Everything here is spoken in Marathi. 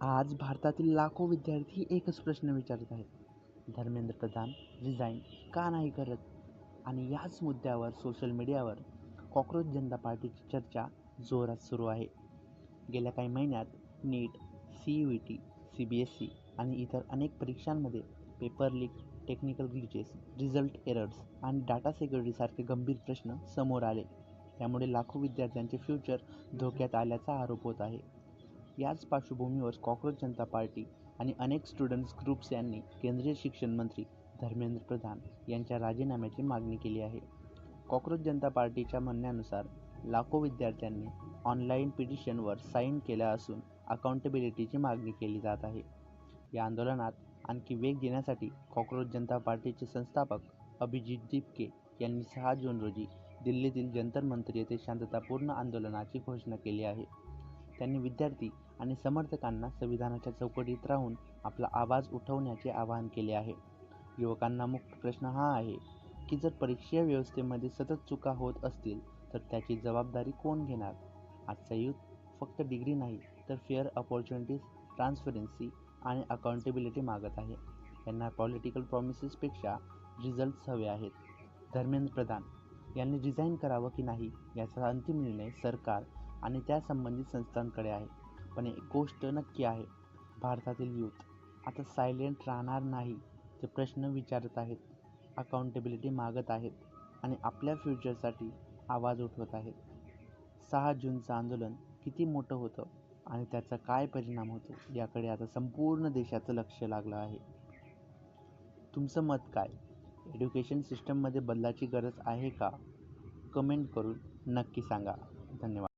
आज भारतातील लाखो विद्यार्थी एकच प्रश्न विचारत आहेत. धर्मेंद्र प्रधान रिझाईन का नाही करत? आणि याच मुद्द्यावर सोशल मीडियावर कॉक्रोच जनता पार्टीची चर्चा जोरात सुरू आहे. गेल्या काही महिन्यात नीट, CUET, CBSE आणि इतर अनेक परीक्षांमध्ये paper leak, technical glitches, result errors आणि डाटा सिक्युरिटीसारखे गंभीर प्रश्न समोर आले. त्यामुळे लाखो विद्यार्थ्यांचे फ्युचर धोक्यात आल्याचा आरोप होत आहे. याच पार्श्वभूमीवर कॉक्रोच जनता पार्टी आणि अनेक स्टुडंट्स ग्रुप्स यांनी केंद्रीय शिक्षण मंत्री धर्मेंद्र प्रधान यांच्या राजीनाम्याची मागणी केली आहे. कॉक्रोच जनता पार्टीच्या म्हणण्यानुसार लाखो विद्यार्थ्यांनी ऑनलाईन पिटिशनवर साईन केल्या असून अकाउंटेबिलिटीची मागणी केली जात आहे. या आंदोलनात आणखी वेग देण्यासाठी कॉक्रोच जनता पार्टीचे संस्थापक अभिजित दीपके यांनी 6 जून रोजी दिल्लीतील जंतर मंतर येथे शांततापूर्ण आंदोलनाची घोषणा केली आहे. त्यांनी विद्यार्थी आणि समर्थकांना संविधानाच्या चौकटीत राहून आपला आवाज उठवण्याचे आवाहन केले आहे. युवकांना मुख्य प्रश्न हा आहे की जर परीक्षा व्यवस्थेमध्ये सतत चुका होत असतील तर त्याची जबाबदारी कोण घेणार? आजचा यूथ फक्त डिग्री नाही तर फेअर अपॉर्च्युनिटीज, ट्रान्सपरन्सी आणि अकाउंटेबिलिटी मागत आहे. यांना पॉलिटिकल प्रॉमिसेसपेक्षा रिझल्ट्स हवे आहेत. धर्मेंद्र प्रधान यांनी रिझाईन करावं की नाही याचा अंतिम निर्णय सरकार आणि त्या संबंधित संस्थांकडे आहे. पण एक गोष्ट नक्की आहे, भारतातील यूथ आता सायलेंट राहणार नाही. ते प्रश्न विचारत आहेत, अकाउंटेबिलिटी मागत आहेत आणि आपल्या फ्युचरसाठी आवाज उठवत आहेत. 6 जूनचं आंदोलन किती मोठं होतं आणि त्याचा काय परिणाम होतो याकडे आता संपूर्ण देशाचं लक्ष लागलं आहे. तुमचं मत काय? एज्युकेशन सिस्टममध्ये बदलाची गरज आहे का? कमेंट करून नक्की सांगा. धन्यवाद.